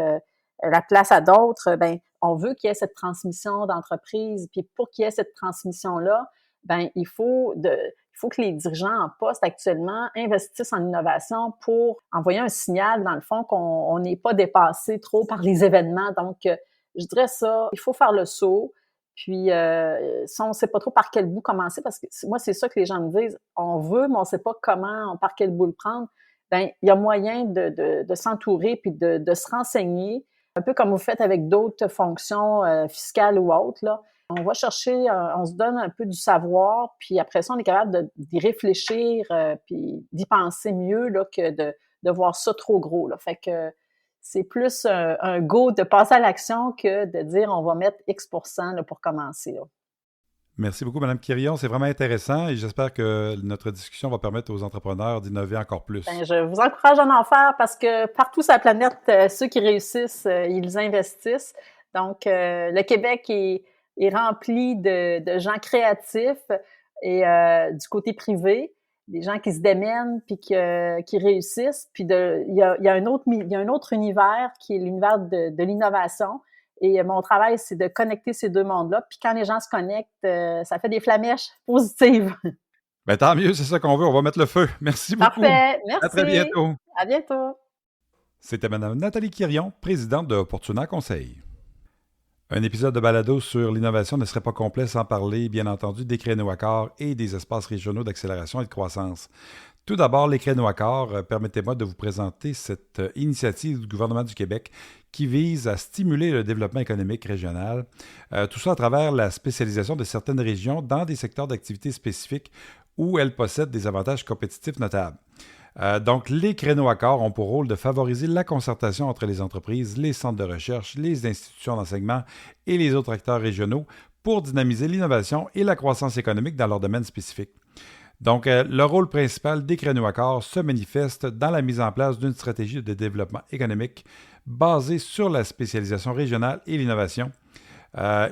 la place à d'autres, ben on veut qu'il y ait cette transmission d'entreprise. Puis pour qu'il y ait cette transmission-là, ben il faut que les dirigeants en poste actuellement investissent en innovation pour envoyer un signal, dans le fond, qu'on n'est pas dépassé trop par les événements. Donc, je dirais ça, il faut faire le saut. Puis, si on ne sait pas trop par quel bout commencer, parce que moi, c'est ça que les gens me disent, on veut, mais on ne sait pas comment, par quel bout le prendre. Bien, il y a moyen de s'entourer puis de se renseigner, un peu comme vous faites avec d'autres fonctions fiscales ou autres, là. On va chercher, on se donne un peu du savoir, puis après ça, on est capable d'y réfléchir puis d'y penser mieux là, que de voir ça trop gros, là. Fait que c'est plus un go de passer à l'action que de dire on va mettre X% là, pour commencer, là. Merci beaucoup, Mme Quirion. C'est vraiment intéressant et j'espère que notre discussion va permettre aux entrepreneurs d'innover encore plus. Ben, je vous encourage à en faire parce que partout sur la planète, ceux qui réussissent, ils investissent. Donc, le Québec est rempli de gens créatifs et du côté privé, des gens qui se démènent puis qui réussissent. Puis il y a un autre univers qui est l'univers de l'innovation. Et mon travail, c'est de connecter ces deux mondes-là. Puis quand les gens se connectent, ça fait des flamèches positives. Ben, tant mieux, c'est ça qu'on veut. On va mettre le feu. Merci beaucoup. Parfait. Merci. À très bientôt. À bientôt. C'était Mme Nathalie Quirion, présidente de Opportuna Conseil. Un épisode de balado sur l'innovation ne serait pas complet sans parler, bien entendu, des créneaux accords et des espaces régionaux d'accélération et de croissance. Tout d'abord, les créneaux accords, permettez-moi de vous présenter cette initiative du gouvernement du Québec qui vise à stimuler le développement économique régional, tout ça à travers la spécialisation de certaines régions dans des secteurs d'activité spécifiques où elles possèdent des avantages compétitifs notables. Donc, les créneaux accords ont pour rôle de favoriser la concertation entre les entreprises, les centres de recherche, les institutions d'enseignement et les autres acteurs régionaux pour dynamiser l'innovation et la croissance économique dans leur domaine spécifique. Donc, le rôle principal des créneaux accords se manifeste dans la mise en place d'une stratégie de développement économique basée sur la spécialisation régionale et l'innovation.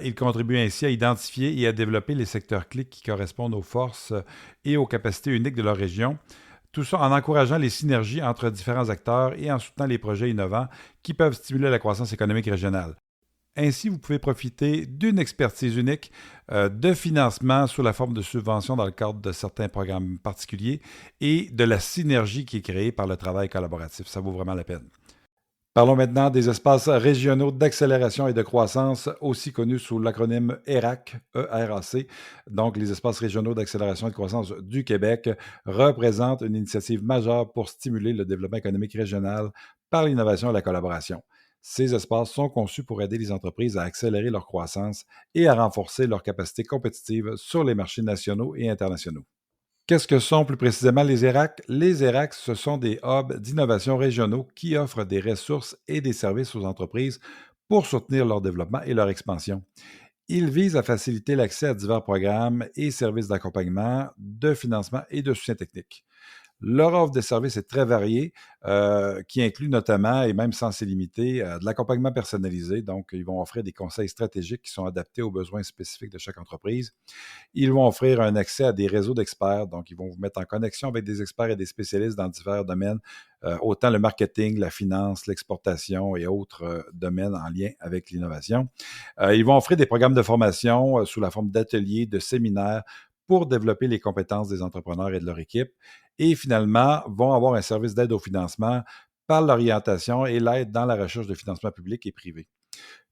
Il contribue ainsi à identifier et à développer les secteurs clés qui correspondent aux forces et aux capacités uniques de leur région. Tout ça en encourageant les synergies entre différents acteurs et en soutenant les projets innovants qui peuvent stimuler la croissance économique régionale. Ainsi, vous pouvez profiter d'une expertise unique de financement sous la forme de subventions dans le cadre de certains programmes particuliers et de la synergie qui est créée par le travail collaboratif. Ça vaut vraiment la peine. Parlons maintenant des espaces régionaux d'accélération et de croissance, aussi connus sous l'acronyme ERAC, E-R-A-C. Donc, les espaces régionaux d'accélération et de croissance du Québec représentent une initiative majeure pour stimuler le développement économique régional par l'innovation et la collaboration. Ces espaces sont conçus pour aider les entreprises à accélérer leur croissance et à renforcer leurs capacités compétitives sur les marchés nationaux et internationaux. Qu'est-ce que sont plus précisément les ERAC? Les ERAC, ce sont des hubs d'innovation régionaux qui offrent des ressources et des services aux entreprises pour soutenir leur développement et leur expansion. Ils visent à faciliter l'accès à divers programmes et services d'accompagnement, de financement et de soutien technique. Leur offre de services est très variée, qui inclut notamment, et même sans s'y limiter, de l'accompagnement personnalisé. Donc, ils vont offrir des conseils stratégiques qui sont adaptés aux besoins spécifiques de chaque entreprise. Ils vont offrir un accès à des réseaux d'experts. Donc, ils vont vous mettre en connexion avec des experts et des spécialistes dans divers domaines, autant le marketing, la finance, l'exportation et autres domaines en lien avec l'innovation. Ils vont offrir des programmes de formation sous la forme d'ateliers, de séminaires, pour développer les compétences des entrepreneurs et de leur équipe. Et finalement, vont avoir un service d'aide au financement par l'orientation et l'aide dans la recherche de financement public et privé.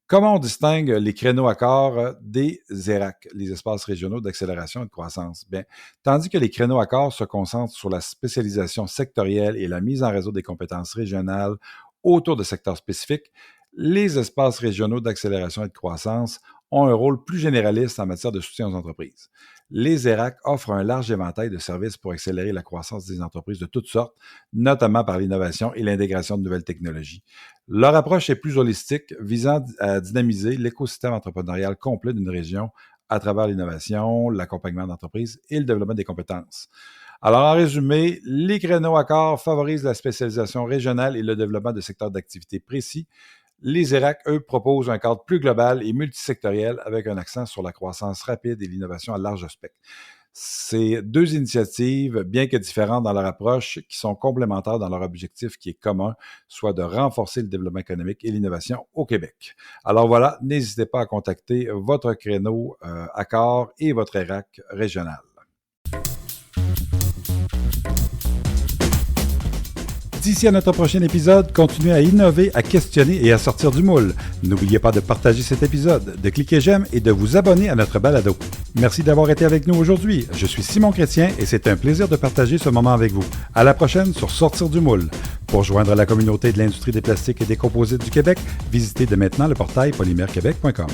Comment on distingue les créneaux accords des ERAC, les espaces régionaux d'accélération et de croissance? Bien, tandis que les créneaux accords se concentrent sur la spécialisation sectorielle et la mise en réseau des compétences régionales autour de secteurs spécifiques, les espaces régionaux d'accélération et de croissance ont un rôle plus généraliste en matière de soutien aux entreprises. Les ERAC offrent un large éventail de services pour accélérer la croissance des entreprises de toutes sortes, notamment par l'innovation et l'intégration de nouvelles technologies. Leur approche est plus holistique, visant à dynamiser l'écosystème entrepreneurial complet d'une région à travers l'innovation, l'accompagnement d'entreprises et le développement des compétences. Alors, en résumé, les créneaux accords favorisent la spécialisation régionale et le développement de secteurs d'activité précis. Les ERAC, eux, proposent un cadre plus global et multisectoriel avec un accent sur la croissance rapide et l'innovation à large spectre. Ces deux initiatives, bien que différentes dans leur approche, qui sont complémentaires dans leur objectif qui est commun, soit de renforcer le développement économique et l'innovation au Québec. Alors voilà, n'hésitez pas à contacter votre créneau accord et votre ERAC régional. D'ici à notre prochain épisode, continuez à innover, à questionner et à sortir du moule. N'oubliez pas de partager cet épisode, de cliquer j'aime et de vous abonner à notre balado. Merci d'avoir été avec nous aujourd'hui. Je suis Simon Chrétien et c'est un plaisir de partager ce moment avec vous. À la prochaine sur Sortir du moule. Pour joindre la communauté de l'industrie des plastiques et des composites du Québec, visitez dès maintenant le portail polymèrequebec.com.